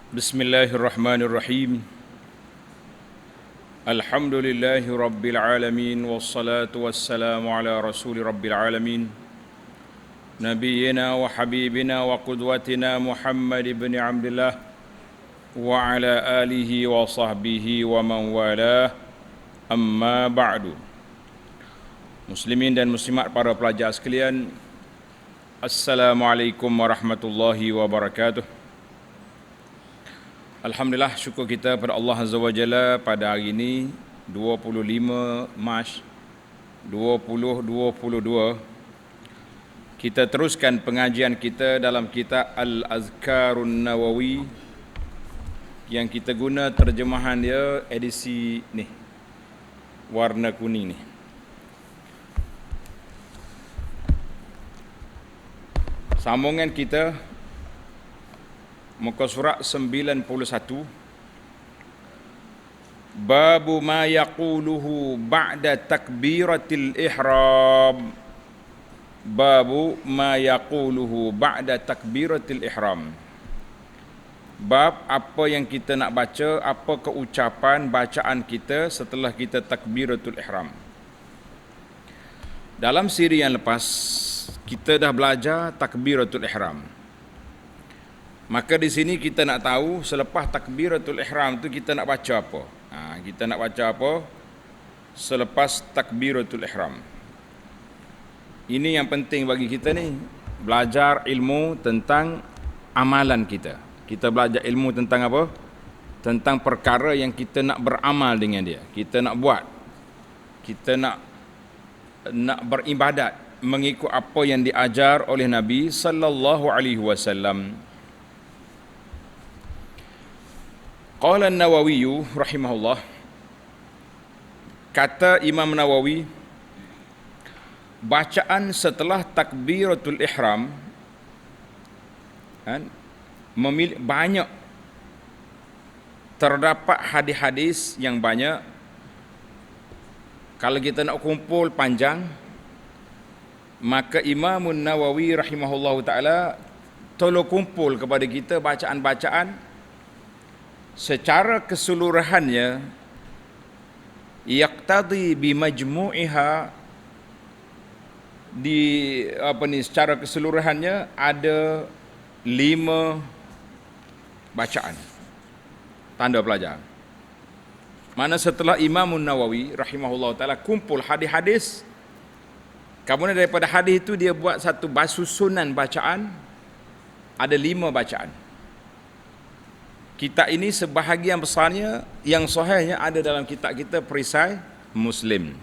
Bismillahirrahmanirrahim. Alhamdulillahi rabbil alamin wassalatu wassalamu ala rasuli rabbil alamin nabiyyina wa habibina wa qudwatina Muhammad ibn Abdullah wa ala alihi wa sahbihi wa man walah, amma ba'du. Muslimin dan muslimat, para pelajar sekalian, Assalamualaikum warahmatullahi wabarakatuh. Alhamdulillah, syukur kita pada Allah Azza wa Jalla pada hari ini 25 Mac 2022 kita teruskan pengajian kita dalam kitab Al-Azkarun Nawawi yang kita guna terjemahan dia edisi ni warna kuning ni. Sambungan kita muka surat 91, babu ma yaquluhu ba'da takbiratil ihram. Babu ma yaquluhu ba'da takbiratil ihram. Bab apa yang kita nak baca, apa keucapan bacaan kita setelah kita takbiratul ihram. Dalam siri yang lepas kita dah belajar takbiratul ihram. Maka di sini kita nak tahu selepas takbiratul ihram tu kita nak baca apa. Kita nak baca apa selepas takbiratul ihram. Ini yang penting bagi kita ni, belajar ilmu tentang amalan kita. Kita belajar ilmu tentang apa? Tentang perkara yang kita nak beramal dengan dia. Kita nak buat. Kita nak beribadat mengikut apa yang diajar oleh Nabi sallallahu alaihi wasallam. Qala an-Nawawi rahimahullah, kata Imam Nawawi, bacaan setelah takbiratul ihram banyak, terdapat hadis-hadis yang banyak. Kalau kita nak kumpul panjang, maka Imam Nawawi rahimahullah taala tolong kumpul kepada kita bacaan-bacaan secara keseluruhannya, yaqtadi bimajmu'iha, secara keseluruhannya ada 5 bacaan. Tanda pelajar. Mana setelah Imam Nawawi rahimahullah taala kumpul hadis-hadis, kemudian daripada hadis itu dia buat satu basusunan bacaan, ada 5 bacaan. Kitab ini sebahagian besarnya yang sahihnya ada dalam kitab kita Perisai Muslim.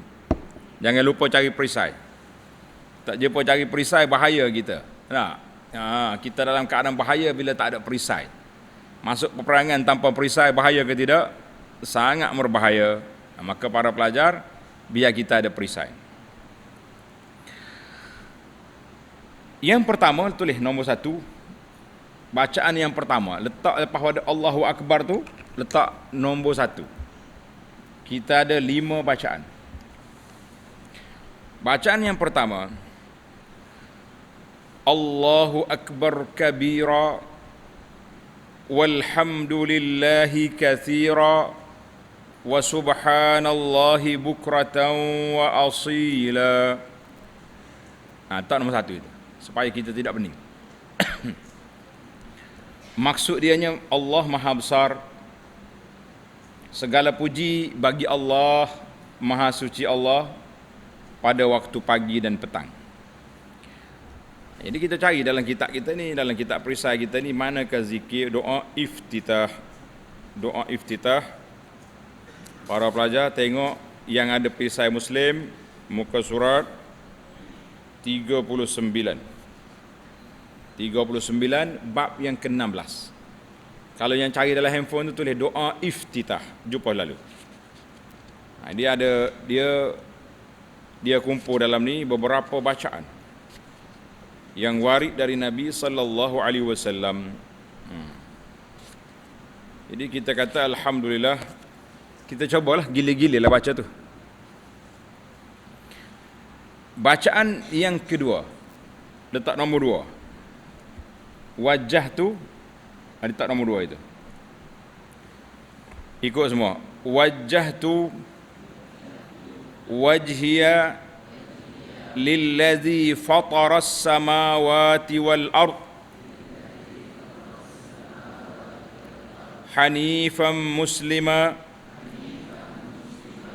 Jangan lupa cari perisai. Tak jumpa cari perisai, bahaya kita. Kita dalam keadaan bahaya bila tak ada perisai. Masuk peperangan tanpa perisai, bahaya ke tidak? Sangat berbahaya. Maka para pelajar, biar kita ada perisai. Yang pertama, tulis nombor 1. Bacaan yang pertama, letak lepas pada Allahu Akbar tu, letak nombor 1. Kita ada 5 bacaan. Bacaan yang pertama, Allahu Akbar kabira walhamdulillahi katsira wa subhanallahi bukratan wa asila. Tak nombor 1 itu, supaya kita tidak pening. Maksud dianya, Allah Maha Besar, segala puji bagi Allah, Maha Suci Allah pada waktu pagi dan petang. Jadi kita cari dalam kitab kita ni, dalam kitab perisai kita ni, manakah zikir doa iftitah. Doa iftitah. Para pelajar tengok yang ada perisai Muslim, muka surat 39. 39 bab yang ke-16. Kalau yang cari dalam handphone tu tulis doa iftitah, jumpa lalu. Dia kumpul dalam ni beberapa bacaan yang warid dari Nabi sallallahu alaihi wasallam. Jadi kita kata alhamdulillah, kita cobalah gila-gila lah baca tu. Bacaan yang kedua, letak nombor 2. Wajah tu letak nombor 2 itu. Ikut semua. Wajjahtu wajhiya lillazi fataras samawati wal ard hanifan muslima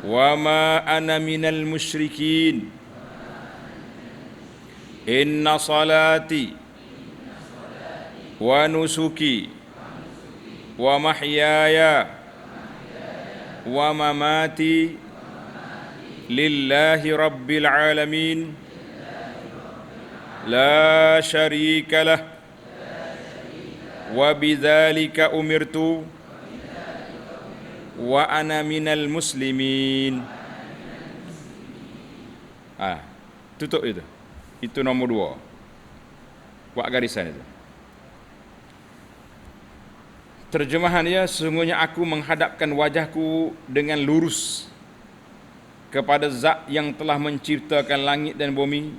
wa ma ana minal musyrikin. Inna salati wa nusuki wa mahyaya wa mamati lillahi rabbil alamin la syarika lah wa bidzalika umirtu wa ana minal muslimin. Tutup itu. Itu nombor 2. Buat garisan itu. Terjemahannya, sesungguhnya aku menghadapkan wajahku dengan lurus kepada Zat yang telah menciptakan langit dan bumi,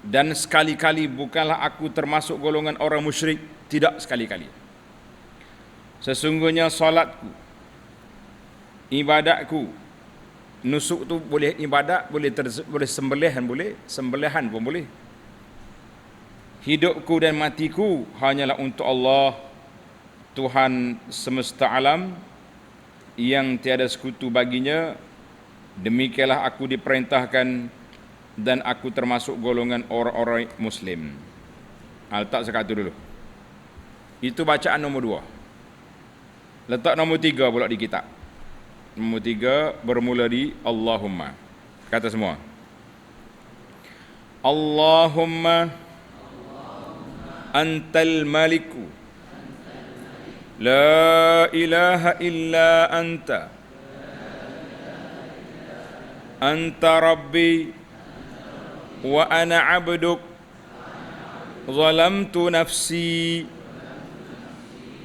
dan sekali-kali bukanlah aku termasuk golongan orang musyrik, tidak sekali-kali. Sesungguhnya salatku, ibadatku, nusuk tu boleh ibadat, boleh sembelihan pun boleh. Hidupku dan matiku hanyalah untuk Allah, Tuhan semesta alam yang tiada sekutu baginya. Demikianlah aku diperintahkan dan aku termasuk golongan orang-orang Muslim. Letak sekatu dulu. Itu bacaan nombor 2. Letak nombor 3 pula di kitab. Nombor 3 bermula di Allahumma. Kata semua. Allahumma antal maliku la ilaha illa anta anta rabbi wa ana abduk zalamtu nafsi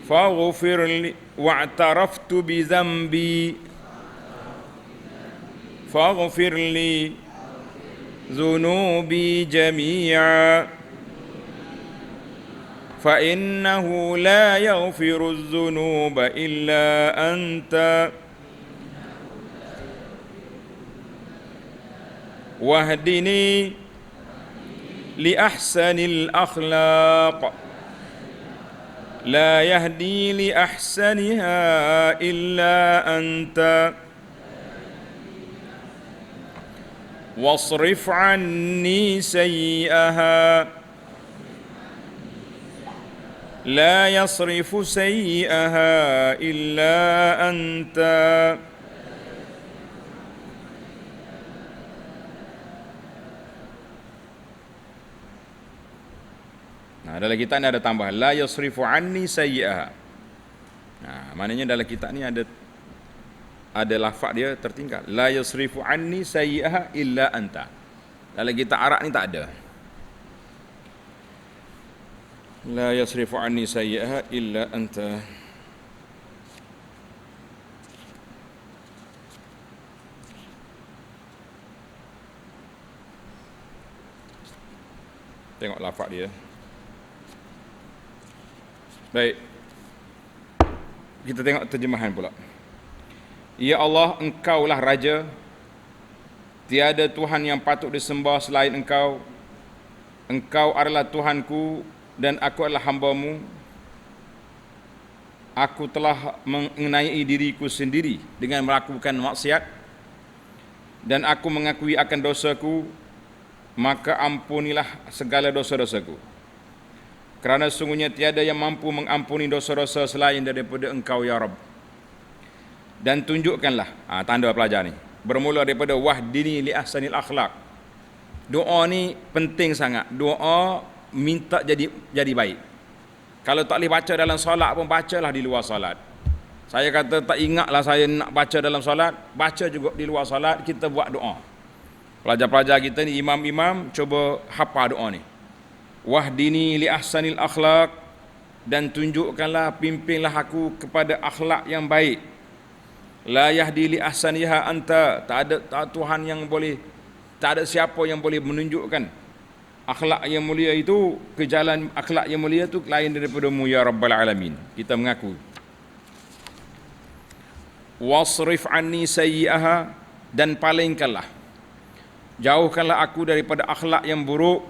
faghfir li wa'taraftu bi dhanbi faghfir li dhunubi jami'a fa innahu la yaghfiru dhunuba illa anta wahdini li ahsanil akhlaq la yahdi li ahsaniha illa anta wasrif anni sayyi'aha la yasrifu sayyi'aha illa anta. Dalam kitab ni ada tambah la yasrifu anni sayyi'aha. Maknanya dalam kitab ni ada lafaz dia tertinggal. La yasrifu anni sayyi'aha illa anta. Dalam kitab Arab ni tak ada. La yasrifu anni sayyi'aha illa anta. Tengok lafaz dia. Baik. Kita tengok terjemahan pula. Ya Allah, Engkaulah Raja. Tiada Tuhan yang patut disembah selain Engkau. Engkau adalah Tuhanku dan aku adalah hamba-Mu. Aku telah mengenai diriku sendiri dengan melakukan maksiat dan aku mengakui akan dosaku, maka ampunilah segala dosa-dosaku. Kerana sungguhnya tiada yang mampu mengampuni dosa-dosa selain daripada Engkau ya Rabb. Dan tunjukkanlah, tanda pelajar ni, bermula daripada wahdini li ahsanil akhlaq. Doa ni penting sangat. Doa minta jadi baik. Kalau tak boleh baca dalam solat pun bacalah di luar solat. Saya kata tak ingatlah saya nak baca dalam solat, baca juga di luar solat, kita buat doa. Pelajar-pelajar kita ni, imam-imam, cuba hafal doa ni. Wahdini li ahsanil akhlaq, dan tunjukkanlah, pimpinlah aku kepada akhlak yang baik. La yahdi li ahsaniha anta, tak ada Tuhan yang boleh, tak ada siapa yang boleh menunjukkan akhlak yang mulia itu ke jalan akhlak yang mulia itu lain daripada-Mu ya Rabbal Alamin. Kita mengaku. wasrif anni sayyi'aha, dan palingkanlah, jauhkanlah aku daripada akhlak yang buruk.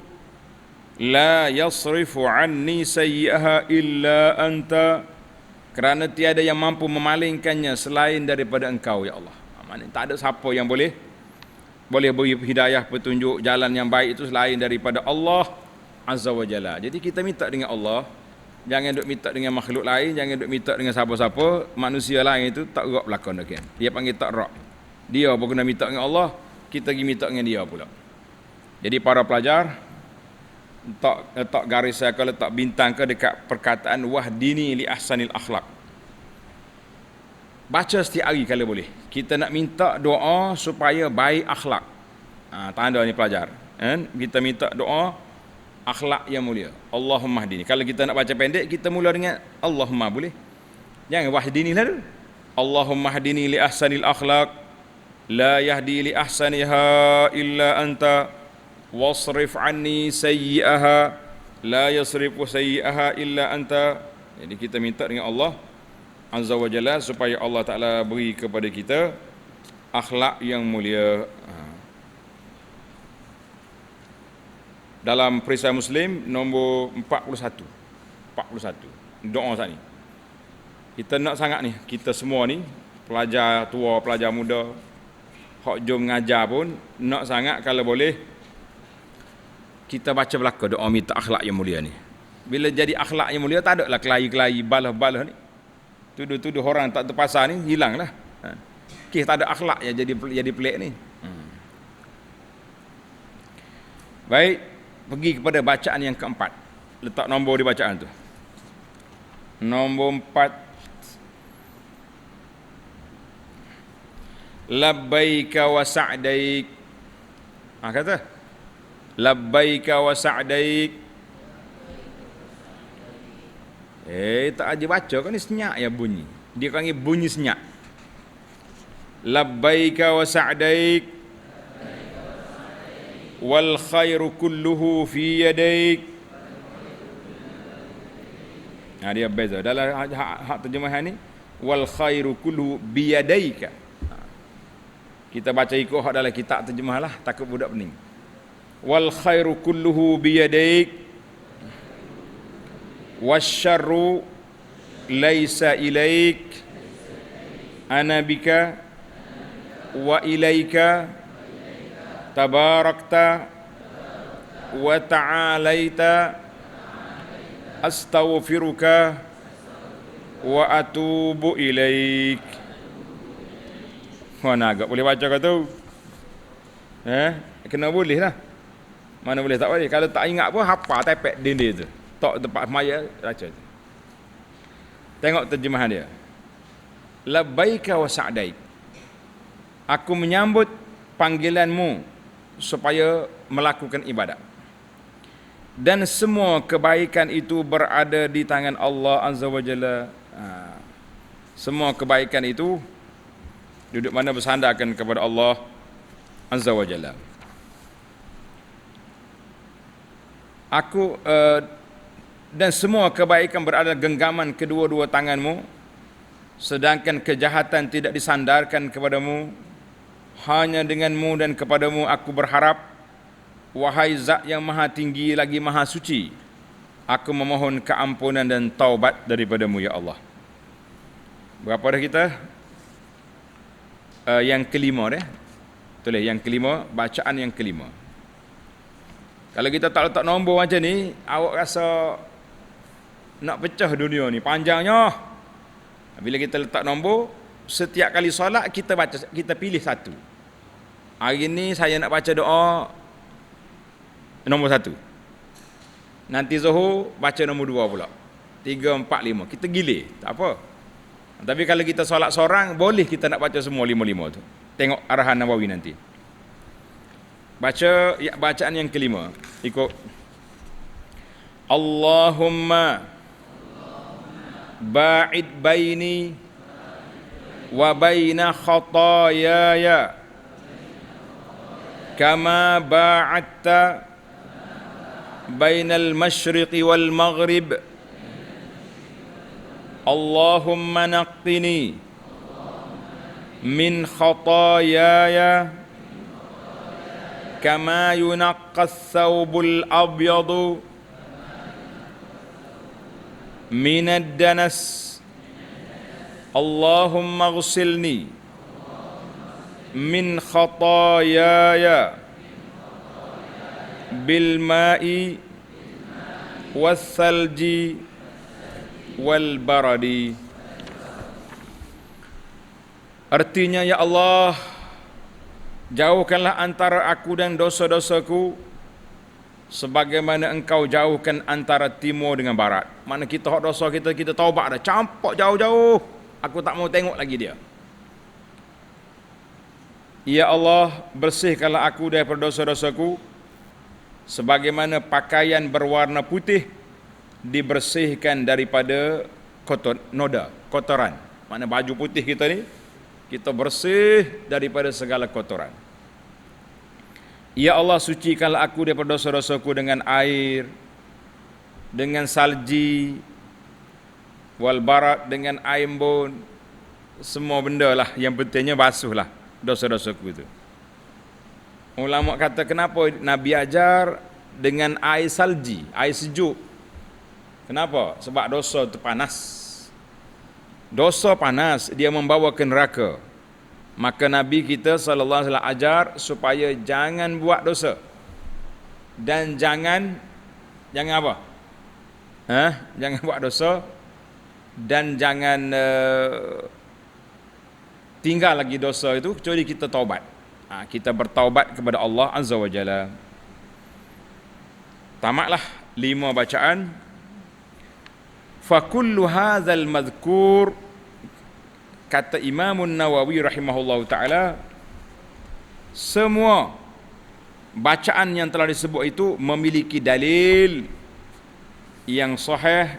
La yasrifu anni sayyi'aha illa anta, kerana tiada yang mampu memalingkannya selain daripada engkau ya Allah. Maknanya tak ada siapa yang boleh beri hidayah, petunjuk jalan yang baik itu selain daripada Allah Azza wa Jalla. Jadi kita minta dengan Allah, jangan duk minta dengan makhluk lain, jangan duk minta dengan siapa-siapa. Manusia lain itu tak rak belakang dah kan. Dia panggil tak rak. Dia pun kena minta dengan Allah, kita pergi minta dengan dia pula. Jadi para pelajar, letak garis saya, kalau letak bintang ke dekat perkataan wahdini li ahsanil akhlak. Baca setiap hari kalau boleh. Kita nak minta doa supaya baik akhlak. Tanda ni pelajar. Kita minta doa akhlak yang mulia. Allahumma hdini. Kalau kita nak baca pendek, kita mula dengan Allahumma, boleh? Jangan wahdini lah dulu. Allahumma hdini li ahsanil akhlak, la yahdi li ahsaniha illa anta, wasrif anni sayyi'aha, la yasrifu sayyi'aha illa anta. Jadi kita minta dengan Allah Azza wa Jalla supaya Allah Ta'ala beri kepada kita akhlak yang mulia. Dalam perisai Muslim nombor 41 doa saat ni kita nak sangat ni, kita semua ni pelajar tua, pelajar muda, hak jom mengajar pun nak sangat kalau boleh kita baca belaka doa minta akhlak yang mulia ni. Bila jadi akhlak yang mulia, tak ada lah kelahi-kelahi, balah-balah ni, tuduh-tuduh orang tak terpasar ni, hilang lah. Tak ada akhlak yang jadi pelik ni. Baik, pergi kepada bacaan yang keempat. Letak nombor di bacaan tu. Nombor 4. Labbaika wa sa'daik. Kata labbaika wa sa'daik. Tak aja baca kan, ni senyap ya bunyi. Dia panggil bunyi senyap. Labbaika wa sa'daik wal khairu kulluhu fi yadaik. Dia beza dalam hak terjemahan ni, wal khairu kulluhu bi yadaika. Kita baca ikut hak dalam kitab terjemah lah, takut budak pening. Wal khairu kulluhu bi yadaik wasyarru laisa ilaik ana bika wa ilaika tabarakta wa ta'alaita astaghfiruka wa atubu ilaik. Mana agak boleh baca kau tu? Kena boleh lah. Mana boleh tak boleh. Kalau tak ingat pun hafal tepek dinding tu. Tok tempat maya baca. Tengok terjemahan dia. Labbaika wa sa'daik. Aku menyambut panggilanmu supaya melakukan ibadat. Dan semua kebaikan itu berada di tangan Allah Azza wa Jalla. Semua kebaikan itu duduk mana bersandarkan kepada Allah Azza wa Jalla. Dan semua kebaikan berada genggaman kedua-dua tanganmu, sedangkan kejahatan tidak disandarkan kepadamu. Hanya denganmu dan kepadamu aku berharap, wahai Zat yang maha tinggi lagi maha suci. Aku memohon keampunan dan taubat daripadamu ya Allah. Berapa dah kita? Yang kelima dah. Tulis yang kelima, bacaan yang kelima. Kalau kita tak letak nombor macam ni, awak rasa nak pecah dunia ni, panjangnya. Bila kita letak nombor, setiap kali solat kita baca, kita pilih satu. Hari ni saya nak baca doa nombor 1. Nanti Zuhur baca nombor 2 pula. 3, 4, 5. Kita gilir, tak apa. Tapi kalau kita solat seorang, boleh kita nak baca semua 5 tu. Tengok arahan Nawawi nanti. Baca bacaan yang kelima. Ikut. Allahumma ba'id baini wa baina khataayaya kama ba'adta bainal masyriqi wal maghrib. Allahumma naqqini min khataayaya kama yunaqqas thawbul abyadu min ad-danas. Allahumma ghsilni min khataayaya bil ma'i was salji wal baradi. Artinya, ya Allah, jauhkanlah antara aku dan dosa-dosaku sebagaimana Engkau jauhkan antara timur dengan barat. Mana kita hak dosa kita taubat dah, campak jauh-jauh, aku tak mau tengok lagi dia. Ya Allah, bersihkanlah aku daripada dosa-dosaku sebagaimana pakaian berwarna putih dibersihkan daripada kotoran. Mana baju putih kita ni, kita bersih daripada segala kotoran. Ya Allah, sucikanlah aku daripada dosa-dosaku dengan air, dengan salji, wal barat, dengan air embun, semua benda lah, yang pentingnya basuhlah dosa-dosaku itu. Ulama kata, kenapa Nabi ajar dengan air salji, air sejuk? Kenapa? Sebab dosa itu panas. Dosa panas, dia membawa ke neraka. Maka Nabi kita sallallahu alaihi wasallam ajar supaya jangan buat dosa. Dan jangan apa? Jangan buat dosa dan jangan tinggal lagi dosa itu kecuali kita taubat. Kita bertaubat kepada Allah Azza wa Jalla. Tamatlah 5 bacaan. Fa kullu hadzal madhkur, kata Imam Nawawi rahimahullahu taala, semua bacaan yang telah disebut itu memiliki dalil yang sahih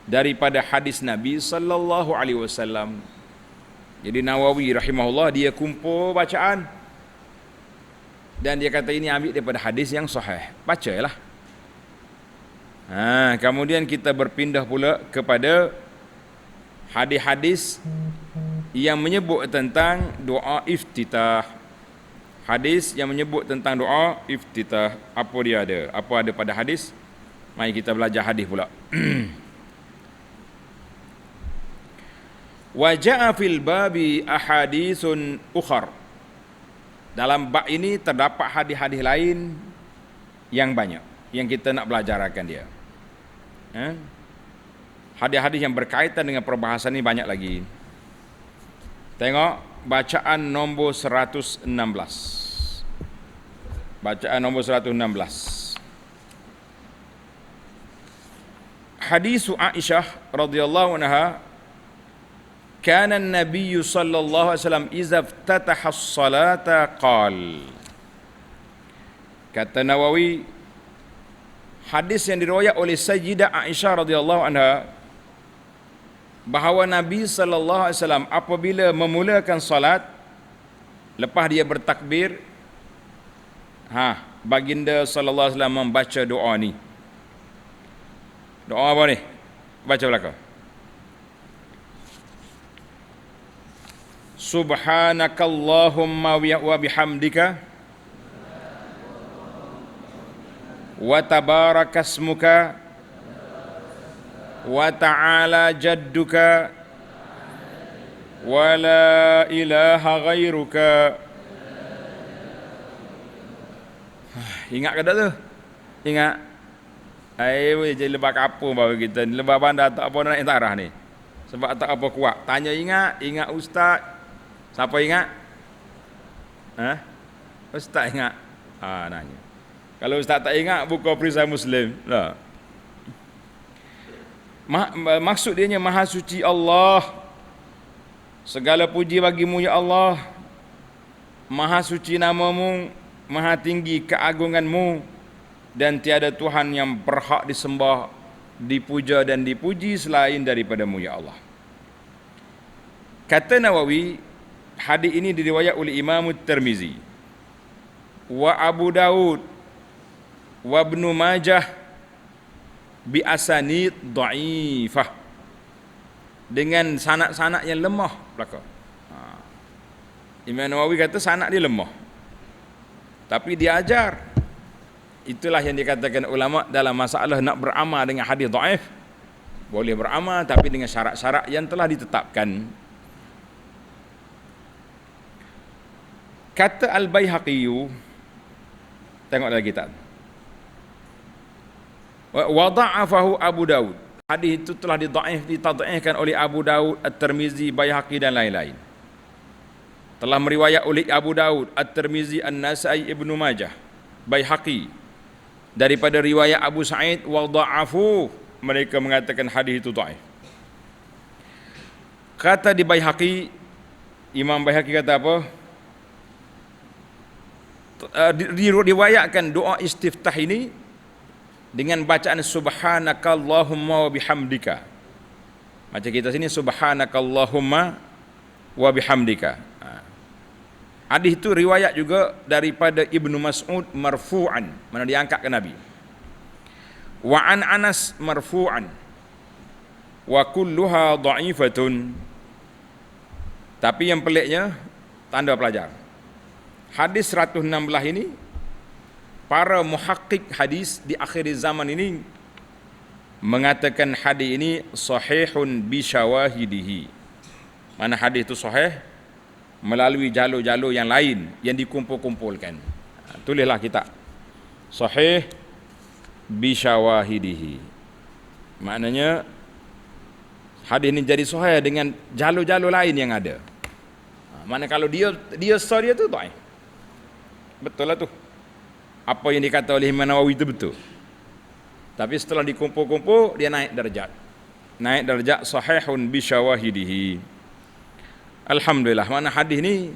daripada hadis Nabi sallallahu alaihi wasallam. Jadi Nawawi rahimahullah dia kumpul bacaan dan dia kata ini ambil daripada hadis yang sahih. Bacalah. Kemudian kita berpindah pula kepada hadis-hadis yang menyebut tentang doa iftitah. Hadis yang menyebut tentang doa iftitah. Apa dia ada? Apa ada pada hadis? Mari kita belajar hadis pula. Wa ja'a fil babi ahaditsun ukhar. Dalam bab ini terdapat hadis-hadis lain yang banyak yang kita nak belajarkan dia. Hadis-hadis yang berkaitan dengan perbahasan ini banyak lagi. Tengok bacaan nombor 116. Bacaan nombor 116. Hadis Aisyah radhiyallahu anha, kana an-nabiy sallallahu alaihi wasallam idza iftataha as-salata qala. Kata Nawawi, hadis yang diriwayat oleh Sayyidah Aisyah radhiyallahu anha bahawa Nabi sallallahu alaihi wasallam apabila memulakan salat, lepas dia bertakbir, baginda sallallahu alaihi wasallam membaca doa ni. Doa apa ni? Baca belakang. Subhanakallahumma wa bihamdika wa tabarakasmuka wa ta'ala jadduka wa la ilaha ghairuka. Ingat ke tak tu? Ingat. Jadi lebah kapur baru kita. Lebah bandar tak apa nak naik tarah ni. Sebab tak apa kuat. Tanya ingat ustaz. Siapa ingat? Ustaz ingat? Nanya. Kalau ustaz tak ingat, buka perisai Muslim lah. Maksud dia Maha Suci Allah, segala puji bagimu ya Allah, Maha Suci namamu, Maha tinggi keagunganmu, dan tiada Tuhan yang berhak disembah, dipuja dan dipuji selain daripadamu ya Allah. Kata Nawawi, hadis ini diriwayat oleh Imam Tirmizi wa Abu Daud wa Ibnu Majah bi asanid dhaifah, dengan sanad-sanad yang lemah belaka. Imam Nawawi kata sanad dia lemah. Tapi dia ajar. Itulah yang dikatakan ulama dalam masalah nak beramal dengan hadis dhaif. Boleh beramal tapi dengan syarat-syarat yang telah ditetapkan. Kata Al-Baihaqi, tengok dalam kitab. Wa dha'afahu Abu Daud. Hadis itu telah ditad'ifkan oleh Abu Daud, At-Tirmizi, Baihaqi dan lain-lain. Telah meriwayat oleh Abu Daud, At-Tirmizi, An-Nasai, Ibnu Majah, Baihaqi daripada riwayat Abu Sa'id wa dha'afu, mereka mengatakan hadis itu dhaif. Kata di Baihaqi, Imam Baihaqi kata apa? Diriwayatkan doa istiftah ini dengan bacaan subhanakallahumma wa bihamdika. Macam kita sini subhanakallahumma wa bihamdika. Hadis itu riwayat juga daripada Ibnu Mas'ud marfu'an, mana diangkat ke Nabi. Wa an Anas marfu'an wa kulluha dha'ifatun. Tapi yang peliknya, tanda pelajar, hadis 116 ini para muhakkik hadis di akhir zaman ini mengatakan hadis ini sahihun bi syawahidihi. Mana hadis itu sahih melalui jalur-jalur yang lain yang dikumpul-kumpulkan. Tulislah kita sahih bi syawahidihi. Maknanya hadis ini jadi sahih dengan jalur-jalur lain yang ada. Mana kalau dia story itu dhaif. Betul lah tu. Apa yang dikata oleh Imam Nawawi itu betul. Tapi setelah dikumpul-kumpul dia naik darjat. Naik darjat sahihun bi syawahidihi. Alhamdulillah, mana hadis ni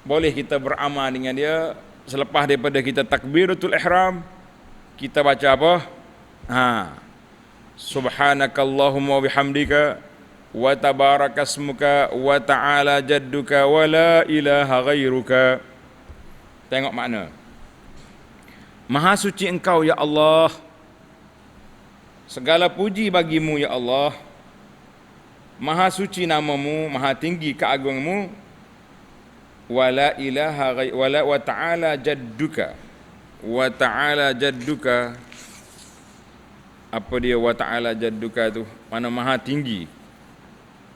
boleh kita beramal dengan dia. Selepas daripada kita takbiratul ihram, kita baca apa? Subhanakallahumma wa bihamdika wa tabarakasmuka wa ta'ala jadduka wa la ilaha ghairuka. Tengok makna. Maha suci engkau ya Allah, segala puji bagimu ya Allah, maha suci namamu, maha tinggi keagunganmu, wa la ilaha ghairuka wa ta'ala jadduka. Wa ta'ala jadduka, apa dia wa ta'ala jadduka tu? Mana maha tinggi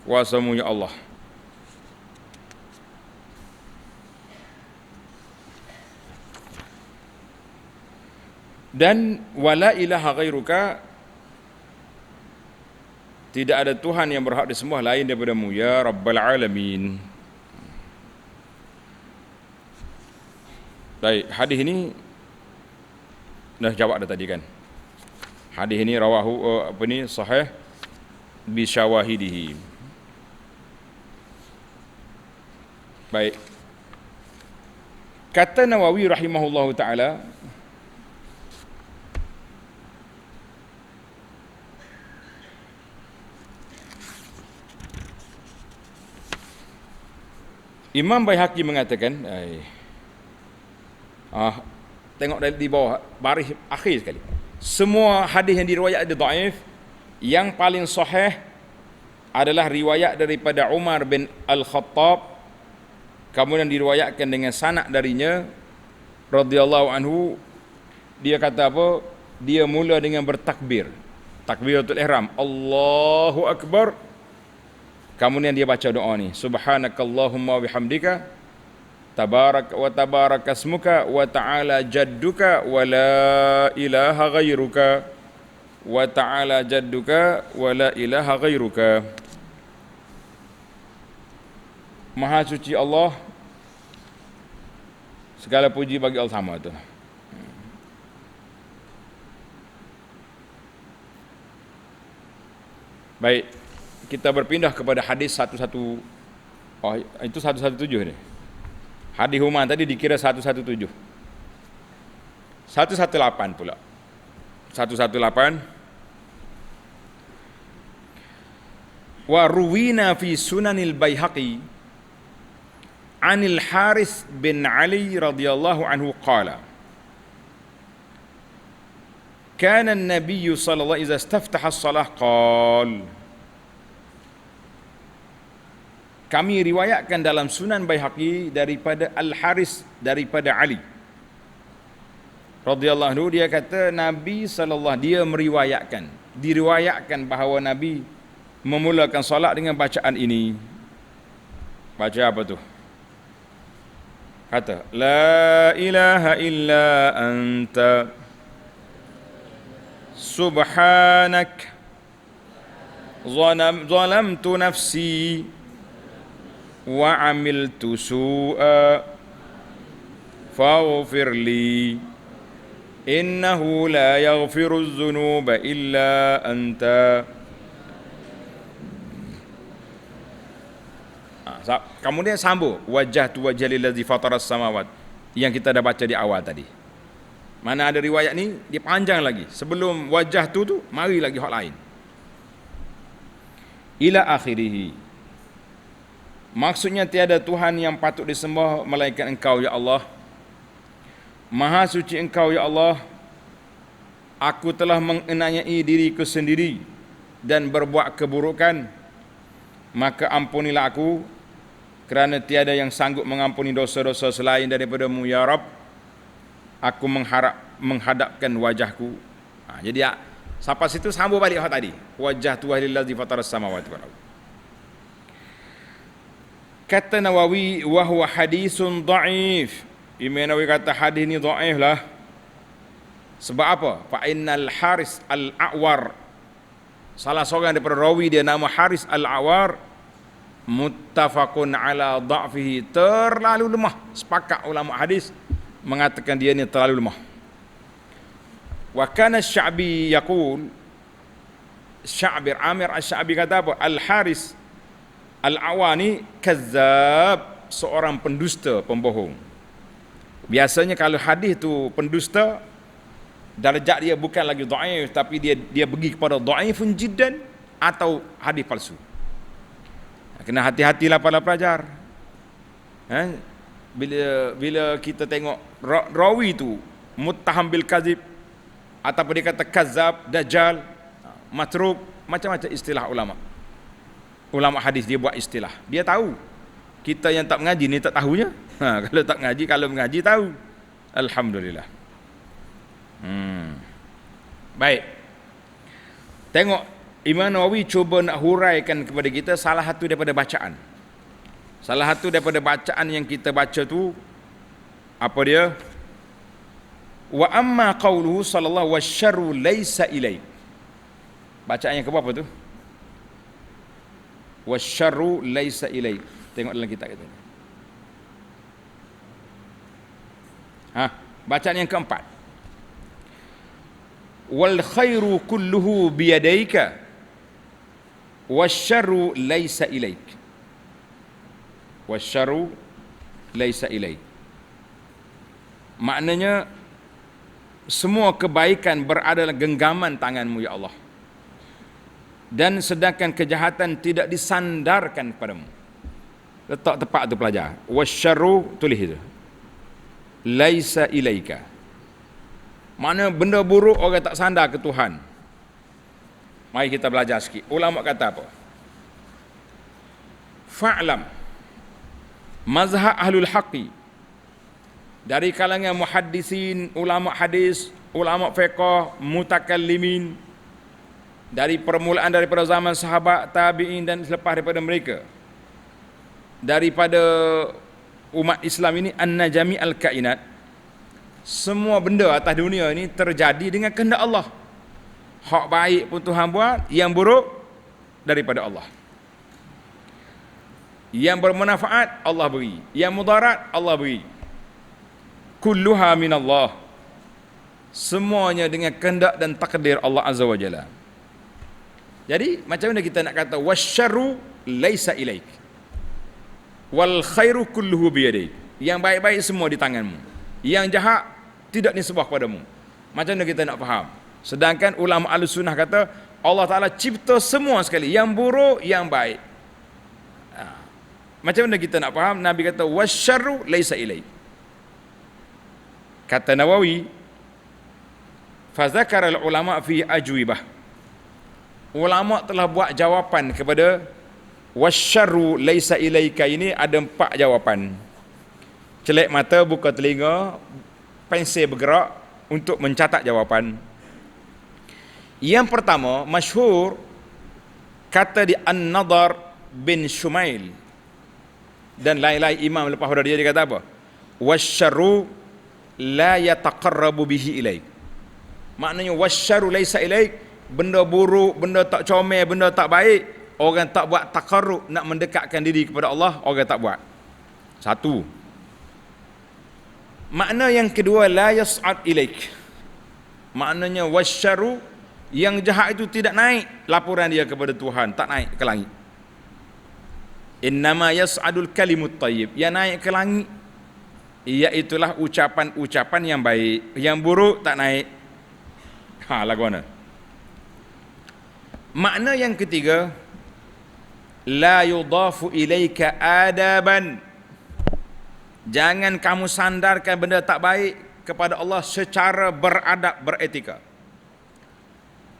kuasamu ya Allah. Dan wala ilaha ghairuka, tidak ada Tuhan yang berhak disembah lain daripada-Mu ya Rabbal Alamin. Baik, hadis ini dah jawab dah tadi kan. Hadis ini rawahu sahih bi syawahidihi. Baik. Kata Nawawi rahimahullahu taala, Imam Baihaqi mengatakan, tengok di bawah baris akhir sekali. Semua hadis yang diriwayat ada dhaif. Yang paling sahih adalah riwayat daripada Umar bin Al-Khattab, kemudian diriwayatkan dengan sanad darinya radhiyallahu anhu. Dia kata apa? Dia mula dengan bertakbir, takbiratul ihram, Allahu Akbar. Kemudian dia baca doa ni, subhanakallahumma wa bihamdika tabarakasmuka wa ta'ala jadduka wa la ilaha ghairuka, wa ta'ala jadduka wa la ilaha ghairuka. Maha suci Allah, segala puji bagi Allah sama tu. Baik, kita berpindah kepada hadis 11, itu 117 ni. Hadis Umar tadi dikira 117. 118 pula. 118. Wa ruwina fi sunanil Baihaqi anil Harith bin Ali radhiyallahu anhu qala كان النبي صلى الله عليه وسلم إذا استفتح الصلاة قال kami riwayatkan dalam Sunan Baihaqi daripada Al-Haris daripada Ali radhiyallahu anhu, dia kata Nabi sallallahu dia diriwayatkan bahawa Nabi memulakan solat dengan bacaan ini. Baca apa tu? Kata la ilaha illa anta subhanak zalamtu nafsi wa amiltu su'a faghfir li innahu la yaghfiru dzunuba illa anta. Kemudian sambung wajjahtu wajhi lillazi fataras samawat yang kita dah baca di awal tadi. Mana ada riwayat ni dia panjang lagi. Sebelum wajjahtu tu mari lagi hak lain. Ila akhirih. Maksudnya tiada Tuhan yang patut disembah melainkan Engkau ya Allah. Maha suci Engkau ya Allah. Aku telah menganiayai diriku sendiri dan berbuat keburukan, maka ampunilah aku, kerana tiada yang sanggup mengampuni dosa-dosa selain daripada-Mu ya Rabb. Aku menghadapkan wajahku. Jadi sampai situ sambung balik hak tadi. Wajjahtu lillazi fataras samawati wal ardh. Kata Nawawi, wa huwa hadisun dhaif. Imam Nawawi kata hadis ni dhaif lah. Sebab apa? Fa innal Haris al-A'war, salah seorang daripada rawi dia nama Haris al-A'war, muttafaqun ala dha'fihi, terlalu lemah. Sepakat ulama hadis mengatakan dia ni terlalu lemah. Wa kana Sya'bi yaqul, Sya'bir Amir Asy-Sya'bi kata apa? Al-Haris Al-Awani kazzab, seorang pendusta, pembohong. Biasanya kalau hadis tu pendusta, darjat dia bukan lagi dhaif, tapi dia pergi kepada dhaifun jiddan atau hadis palsu. Kena hati-hatilah para pelajar. Bila kita tengok rawi tu muttaham bil kadzib ataupun dia kata kazzab, dajjal, matruk, macam-macam istilah ulama hadis dia buat istilah. Dia tahu. Kita yang tak mengaji ni tak tahunya. Kalau tak mengaji, kalau mengaji tahu. Alhamdulillah. Baik. Tengok Imam Nawawi cuba nak huraikan kepada kita salah satu daripada bacaan. Salah satu daripada bacaan yang kita baca tu apa dia? Wa amma qauluhu sallallahu wasyarru laisa ilaik. Bacaan yang ke berapa tu? Wasyarru laisa ilaik. Tengok dalam kitab kita. Bacaan yang keempat. Wal khairu kulluhu biyadaika wasyarru laisa ilaik. Wasyarru laisa ilaik. Maknanya semua kebaikan berada dalam genggaman tanganmu ya Allah, dan sedangkan kejahatan tidak disandarkan kepadamu. Letak tepat tu pelajar. Wasyarru, tulis itu. Laisa ilaika. Mana benda buruk orang tak sandar ke Tuhan. Mari kita belajar sikit. Ulama kata apa? Fa'lam mazhab ahlul haqqi, dari kalangan muhaddisin, ulama hadis, ulama fiqh, mutakallimin, dari permulaan daripada zaman sahabat, tabi'in dan selepas daripada mereka, daripada umat Islam ini, anna jami'al kainat, semua benda atas dunia ini terjadi dengan kehendak Allah. Hak baik pun Tuhan buat, yang buruk daripada Allah. Yang bermanfaat Allah beri, yang mudarat Allah beri. Kulluha minallah, semuanya dengan kehendak dan takdir Allah Azza wa Jalla. Jadi macam mana kita nak kata wasyarru laisa ilaik, wal khairu kulluhu biyadaik, yang baik-baik semua di tanganmu, yang jahat tidak disembah kepadamu. Macam mana kita nak faham? Sedangkan ulama Ahlussunnah kata Allah Ta'ala cipta semua sekali, yang buruk, yang baik. Macam mana kita nak faham? Nabi kata wasyarru laisa ilaik. Kata Nawawi, fazakara ulama fi ajwibah, ulama telah buat jawapan kepada Wasyarru laisa ilaika ini ada 4 jawapan. Celek mata, buka telinga, pensel bergerak untuk mencatat jawapan. Yang pertama, masyhur kata di An-Nadhr bin Shumail dan lain-lain imam lepas pada dia kata apa? Wasyarru la yataqarrabu bihi ilaik. Maknanya wasyarru laisa ilaik, benda buruk, benda tak comel, benda tak baik, orang tak buat taqarrub, nak mendekatkan diri kepada Allah, orang tak buat. Satu. Makna yang kedua, la yas'ad ilaik. Maknanya wasyarru, yang jahat itu tidak naik laporan dia kepada Tuhan, tak naik ke langit. Innama yas'adul kalimut tayyib, yang naik ke langit iaitulah ucapan-ucapan yang baik, yang buruk tak naik. Lagu mana? Makna yang ketiga, la yudafu ilaika adaban. Jangan kamu sandarkan benda tak baik kepada Allah secara beradab, beretika.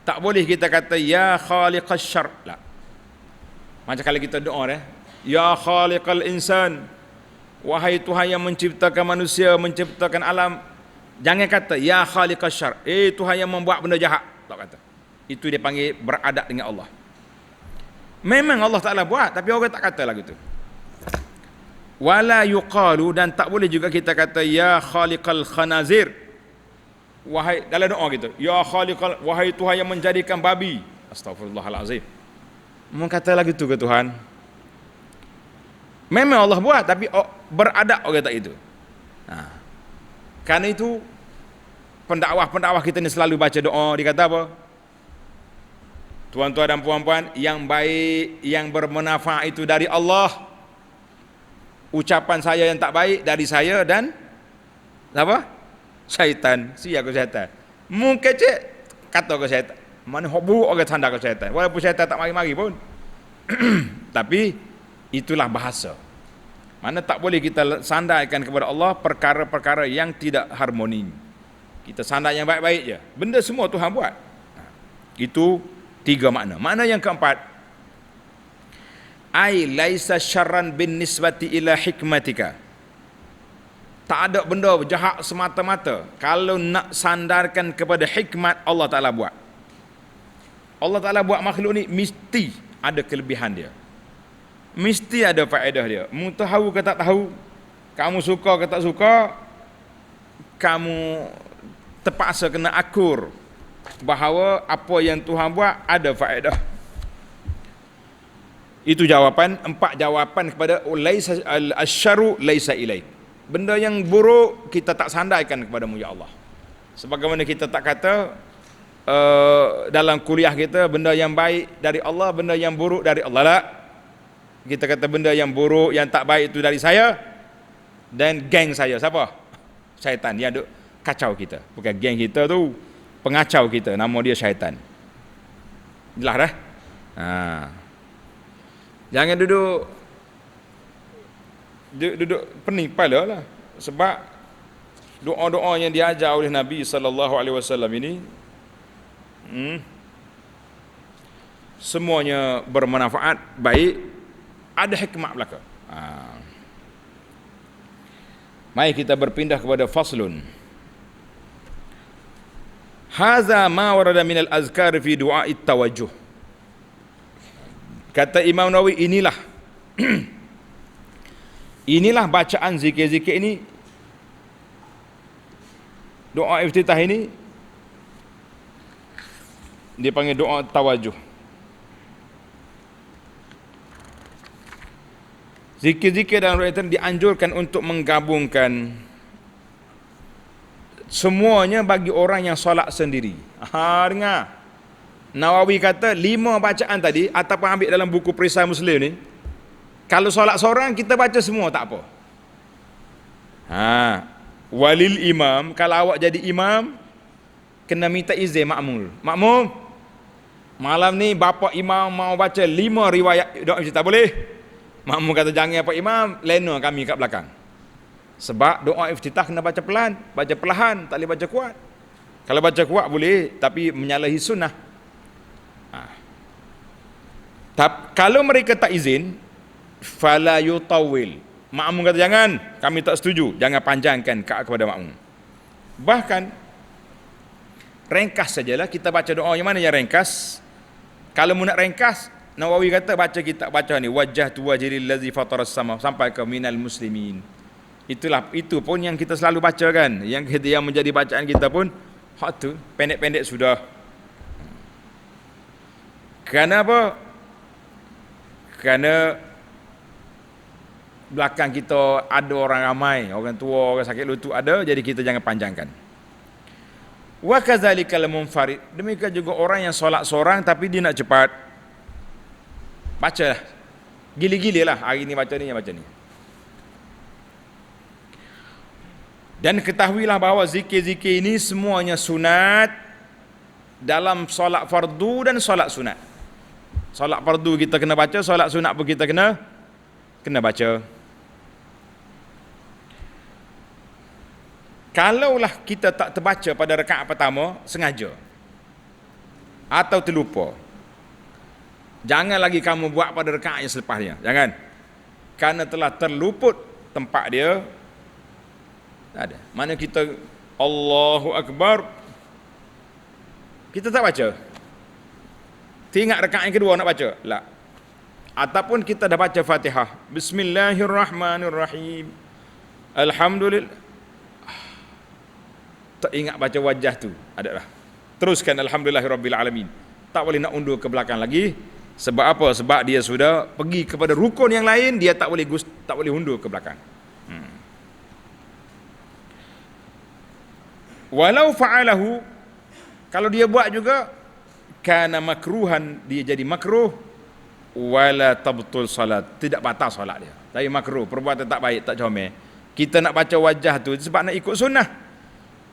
Tak boleh kita kata ya khaliqash syarr. La. Macam kalau kita doa ya khaliqal insan, wahai Tuhan yang menciptakan manusia, menciptakan alam. Jangan kata ya khaliqash syarr, Tuhan yang membuat benda jahat. Tak kata. Itu dia panggil beradab dengan Allah. Memang Allah Ta'ala buat, tapi orang tak kata lagu tu. Wala yuqalu, dan tak boleh juga kita kata ya khaliqal khanazir, wahai dalam doa gitu, ya khaliqal, wahai Tuhan yang menjadikan babi. Astagfirullahalazim. Mau kata lagu tu ke Tuhan? Memang Allah buat, tapi beradab orang tak itu. Karena itu pendakwah kita ni selalu baca doa, dikata apa? Tuan-tuan dan puan-puan, yang baik, yang bermanfaat itu dari Allah. Ucapan saya yang tak baik dari saya dan apa? Syaitan. Siapa ke syaitan? Mungkin cik kata ke syaitan. Mana hobu orang tanda ke syaitan. Walaupun syaitan tak mari-mari pun. Tapi itulah bahasa. Mana tak boleh kita sandarkan kepada Allah perkara-perkara yang tidak harmoni. Kita sandar yang baik-baik je. Benda semua Tuhan buat. Itu 3 makna. Makna yang keempat, ai laisa syarran bin nisbati ila hikmatika. Tak ada benda jahat semata-mata kalau nak sandarkan kepada hikmat Allah Ta'ala buat. Allah Ta'ala buat makhluk ni mesti ada kelebihan dia, mesti ada faedah dia. Mu tahu ke tak tahu, kamu suka ke tak suka, kamu terpaksa kena akur bahawa apa yang Tuhan buat ada faedah. Itu jawapan, 4 jawapan kepada laisa al-syarru laisa ilaik. Benda yang buruk kita tak sandarkan kepadamu ya Allah. Sebagaimana kita tak kata dalam kuliah kita benda yang baik dari Allah, benda yang buruk dari Allah. Tak. Kita kata benda yang buruk, yang tak baik itu dari saya dan geng saya. Siapa? Syaitan yang duk kacau kita. Bukan geng kita tu, pengacau kita, nama dia syaitan. Jelas dah? Jangan duduk pening kepala lah. Sebab doa-doa yang diajar oleh Nabi SAW ini semuanya bermanfaat, baik, ada hikmah belaka. Mari kita berpindah kepada faslun. Haza ma warada min al-azkar fi du'a at-tawajjuh. Kata Imam Nawawi, inilah bacaan zikir-zikir ini, doa iftitah ini dia panggil doa tawajuh. Zikir-zikir dalam doa itu dianjurkan untuk menggabungkan semuanya bagi orang yang solat sendiri. Dengar. Nawawi kata 5 bacaan tadi ataupun ambil dalam buku Perisai Muslim ni, kalau solat seorang kita baca semua tak apa. Walil imam, kalau awak jadi imam kena minta izin makmum. Makmum, malam ni bapa imam mau baca 5 riwayat doa tak boleh. Makmum kata jangan apa imam, lena kami kat belakang. Sebab doa iftitah kena baca pelan, baca perlahan, tak boleh baca kuat. Kalau baca kuat boleh, tapi menyalahi sunnah. Kalau mereka tak izin, fala yutawil. Makmum kata jangan, kami tak setuju, jangan panjangkan kepada makmum. Bahkan ringkas sajalah kita baca doa. Yang mana yang ringkas? Kalau mu nak ringkas, Nawawi kata baca kitab baca ni, wajjahtu wajhil ladzi fataras sama sampai ke minal muslimin. Itu pun yang kita selalu baca kan, yang menjadi bacaan kita pun hak tu pendek-pendek sudah. Kenapa? Kerana belakang kita ada orang ramai, orang tua, orang sakit lutut ada, jadi kita jangan panjangkan. Wa kadzalikal munfarid, demikian juga orang yang solat seorang tapi dia nak cepat. Bacalah. Gili-gili lah, hari ni baca ni, yang baca ni. Dan ketahuilah bahawa zikir-zikir ini semuanya sunat dalam solat fardu dan solat sunat. Solat fardu kita kena baca, solat sunat pun kita kena baca. Kalaulah kita tak terbaca pada rakaat pertama sengaja atau terlupa, jangan lagi kamu buat pada rakaat yang selepasnya. Jangan. Kerana telah terluput tempat dia. Tak ada. Mana kita Allahu Akbar, kita tak baca. Teringat rakaat yang kedua nak baca. La. Ataupun kita dah baca Fatihah. Bismillahirrahmanirrahim. Alhamdulillah. Tak ingat baca wajah tu. Adalah. Teruskan alhamdulillahirabbil alamin. Tak boleh nak undur ke belakang lagi. Sebab apa? Sebab dia sudah pergi kepada rukun yang lain, dia tak boleh undur ke belakang. Walau fa'alahu, kalau dia buat juga, kana makruhan, dia jadi makruh, wala tabtul salat, tidak batal salat dia. Tapi makruh, perbuatan tak baik, tak comel. Kita nak baca wajah tu sebab nak ikut sunnah.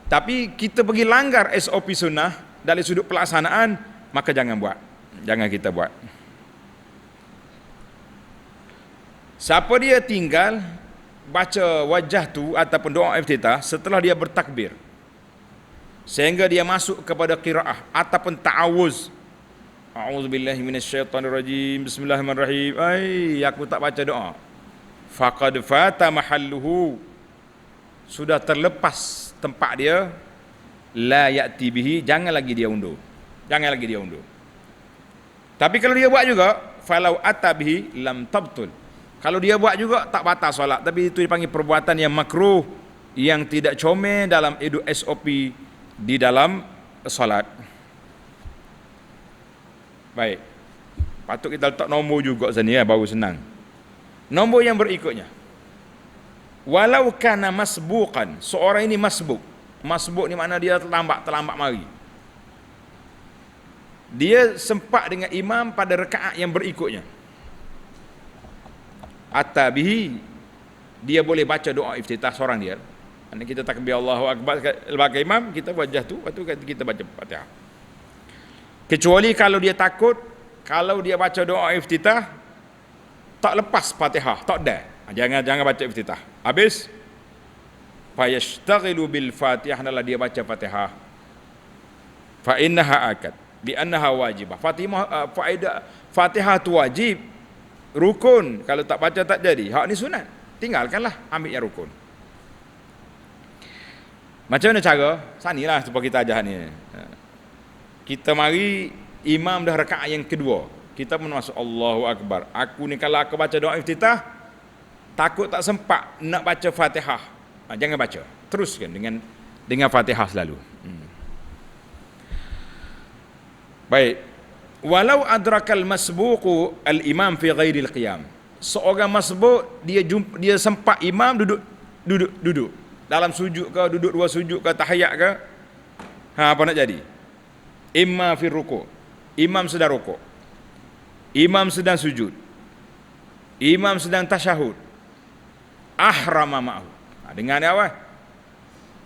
Tapi kita pergi langgar SOP sunnah dari sudut pelaksanaan, maka jangan buat. Jangan kita buat. Siapa dia tinggal baca wajah tu ataupun doa iftitah setelah dia bertakbir, sehingga dia masuk kepada qiraah ataupun ta'awuz, a'udzubillahi minasyaitonirrajim, bismillahirrahmanirrahim, aku tak baca doa, faqad fata mahalluhu, sudah terlepas tempat dia, la ya'ti bihi, jangan lagi dia undur. Tapi kalau dia buat juga, falau atabihi lam tabtul, kalau dia buat juga tak batal solat, tapi itu dipanggil perbuatan yang makruh, yang tidak comel dalam SOP di dalam solat. Baik, patut kita letak nombor juga sini ya, baru senang. Nombor yang berikutnya, walau kana masbuqan, seorang ini masbuk ni makna dia terlambat mari, dia sempat dengan imam pada rakaat yang berikutnya, atabihi, dia boleh baca doa iftitah seorang dia. Kita takbir Allahu Akbar sebagai imam, kita wajah tu, lepas tu kita baca Fatihah. Kecuali kalau dia takut, kalau dia baca doa iftitah tak lepas Fatihah, tak ada, jangan baca iftitah. Habis fayashtaghilu bil Fatihah, adalah dia baca Fatihah. Fa innaha akad bi annaha wajibah. Fatihah tu wajib, rukun. Kalau tak baca tak jadi. Hak ni sunat, tinggalkanlah, ambil yang rukun. Macam mana cara? Sanilah supaya kita ajar ni. Kita mari imam dah rakaat yang kedua, kita pun masuk Allahu Akbar. Aku ni kalau aku baca doa iftitah, takut tak sempat nak baca Fatihah, jangan baca, teruskan dengan Fatihah selalu. Baik. Walau adrakal masbuqu al-imam fi ghairil qiyam, seorang masbuk dia sempat imam duduk dalam sujud ke, duduk dua sujud ke, tahiyat ke, apa nak jadi? Imma fi ruku', imam sedang rukuk, imam sedang sujud, imam sedang tasyahud, ahrama ma'hu. Dengar ni awal,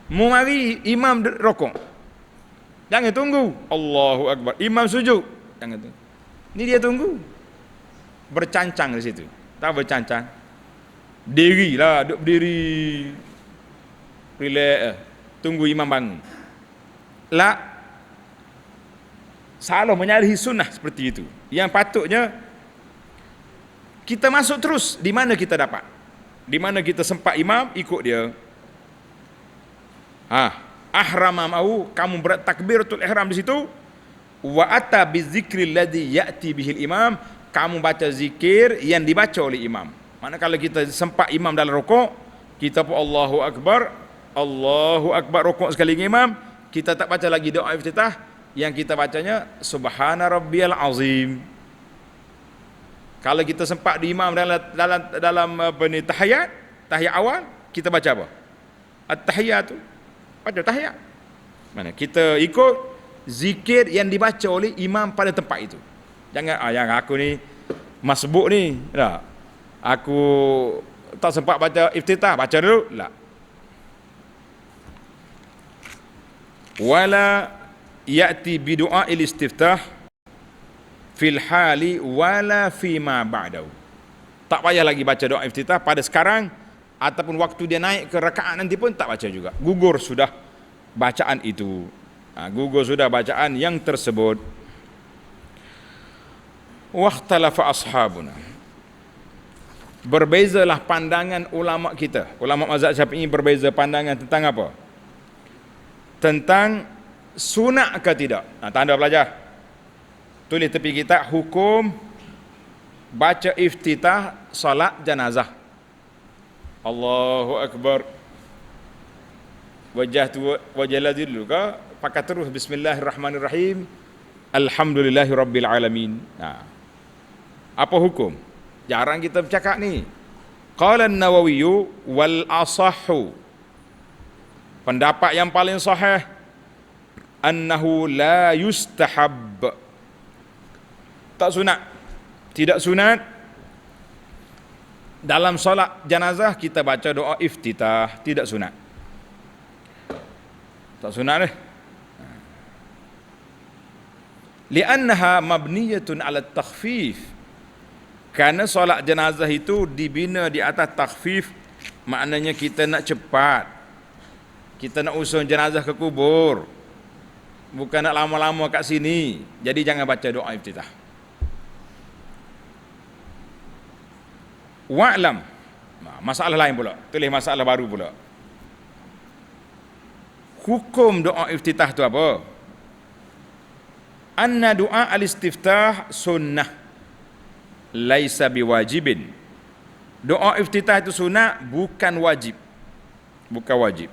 mu mari imam rukuk, jangan tunggu Allahu Akbar, imam sujud, jangan tunggu. Ni dia tunggu, bercancang di situ. Tak bercancang, dirilah, duduk berdiri, relax, tunggu imam bangun. Salah menyalahi sunnah seperti itu. Yang patutnya Kita masuk terus, di mana kita dapat? Di mana kita sempat imam, ikut dia. Ahrama mau, kamu bertakbiratul ihram di situ. Wa ata bizikril ladzi ya'ti bihil imam, kamu baca zikir yang dibaca oleh imam. Manakala kita sempat imam dalam rukuk, kita pun Allahu Akbar rukuk sekali dengan imam, kita tak baca lagi doa iftitah, yang kita bacanya subhana rabbiyal azim. Kalau kita sempat di imam dalam tahiyat awal, kita baca apa? At-tahiyatu. Baca tahiyat. Mana kita ikut zikir yang dibaca oleh imam pada tempat itu. Jangan yang aku ni masbuk ni, tak. Aku tak sempat baca iftitah, baca dulu. Tak. Wala ya'ti bi du'a'il istiftah fil hali wala fi ma ba'dahu. Tak payah lagi baca doa iftitah pada sekarang ataupun waktu dia naik ke rakaat nanti pun tak baca juga. Gugur sudah bacaan itu. Gugur sudah bacaan yang tersebut. Waqtalafa ashabuna. Berbezalah pandangan ulama kita. Ulama mazhab Syafi'i berbeza pandangan tentang apa? Tentang sunat ke tidak. Tanda belajar. Tulis tepi kitab hukum baca iftitah salat janazah. Allahu Akbar. Wajah ladzi dulu ke? Pakai terus bismillahirrahmanirrahim. Alhamdulillahirabbil alamin. Apa hukum? Jarang kita bercakap ni. Qala an-Nawawi wal asahhu. Pendapat yang paling sahih annahu la yustahab. Tak sunat. Tidak sunat dalam solat jenazah kita baca doa iftitah, tidak sunat. Tak sunat deh. Li'annaha mabniyatun 'ala takhfif. Karena solat jenazah itu dibina di atas takhfif, maknanya kita nak cepat. Kita nak usul jenazah ke kubur. Bukan nak lama-lama kat sini. Jadi jangan baca doa iftitah. Wa'lam. Masalah lain pula. Tulis masalah baru pula. Hukum doa iftitah tu apa? Anna doa al-istiftah sunnah. Laisa biwajibin. Doa iftitah itu sunnah, bukan wajib. Bukan wajib.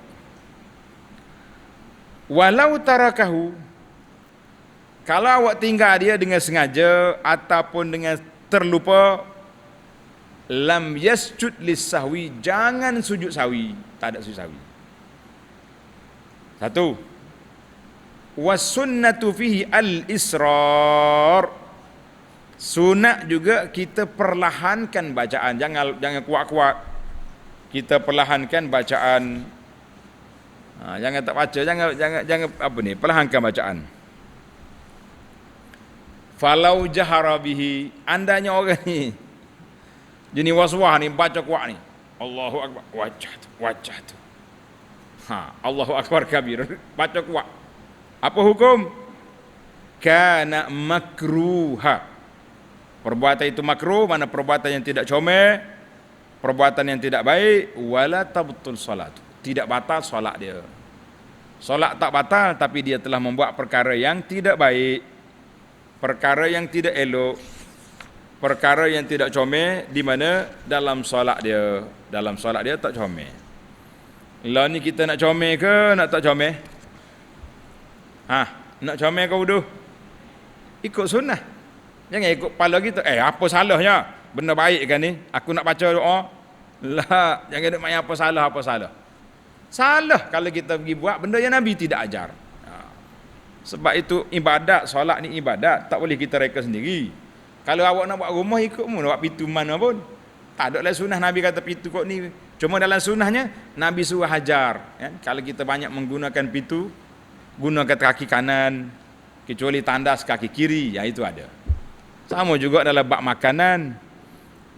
Walau tarakahu, kalau awak tinggal dia dengan sengaja ataupun dengan terlupa, lam yasjud lis-sahwi, jangan sujud sahwi, tak ada sujud sahwi. Satu. Was sunnatu fihi al-israr. Sunat juga kita perlahankan bacaan, jangan kuat-kuat. Kita perlahankan bacaan. Jangan tak baca, jangan apa ni, perlahankan bacaan. Falau jahara bihi, andanya orang ni jenis waswah ni baca kuat ni. Allahu Akbar, wajah tu. Allahu Akbar kabir, baca kuat. Apa hukum? Kana makruha. Perbuatan itu makruh, mana perbuatan yang tidak comel, perbuatan yang tidak baik, wala tabtul salat. Tidak batal solat dia. Solat tak batal, tapi dia telah membuat perkara yang tidak baik, perkara yang tidak elok, perkara yang tidak comel, di mana dalam solat dia. Dalam solat dia tak comel. Lah ni kita nak comel ke nak tak comel? Nak comel ke wudu? Ikut sunnah. Jangan ikut kepala kita. Apa salahnya? Benda baik kan ni? Aku nak baca doa. Lah, jangan duk main apa salah. Salah kalau kita pergi buat benda yang Nabi tidak ajar. Sebab itu ibadat, solat ni ibadat, tak boleh kita reka sendiri. Kalau awak nak buat rumah, ikutmu nak buat pintu mana pun. Tak ada lah sunnah Nabi kata pintu kot ni. Cuma dalam sunnahnya Nabi suruh hajar. Kalau kita banyak menggunakan pintu, gunakan kaki kanan, kecuali tandas kaki kiri, itu ada. Sama juga dalam bab makanan.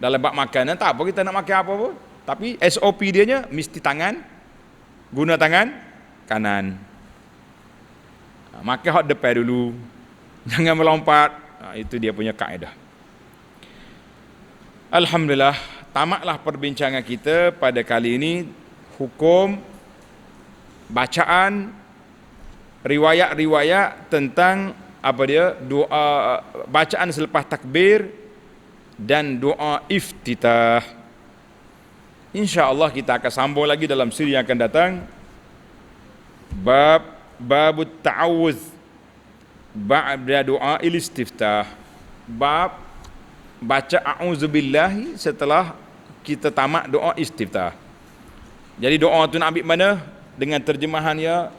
Dalam bab makanan tak apa kita nak makan apa pun, tapi SOP dia mesti guna tangan kanan. Makan hot depan dulu. Jangan melompat. Itu dia punya kaedah. Alhamdulillah, tamatlah perbincangan kita pada kali ini hukum bacaan riwayat-riwayat tentang apa dia doa bacaan selepas takbir dan doa iftitah. Insya-Allah kita akan sambung lagi dalam siri yang akan datang. Babut ta'awuz ba'da doa istiftah. Bab baca a'udzubillahi setelah kita tamat doa istiftah. Jadi doa tu nak ambil mana? Dengan terjemahannya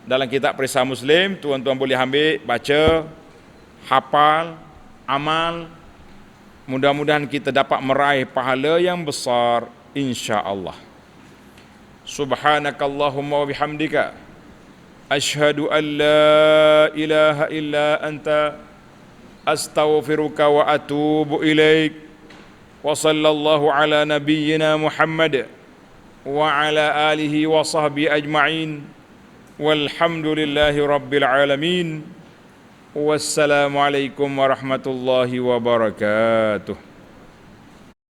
dalam kitab Perisai Muslim, tuan-tuan boleh ambil, baca, hafal, amal. Mudah-mudahan kita dapat meraih pahala yang besar insya-Allah. Subhanakallahumma wa bihamdika asyhadu an la ilaha illa anta astaghfiruka wa atubu ilaik. Wa sallallahu ala nabiyyina Muhammad wa ala alihi wa sahbihi ajma'in. Walhamdulillahi rabbil alamin. Wassalamu alaikum warahmatullahi wabarakatuh.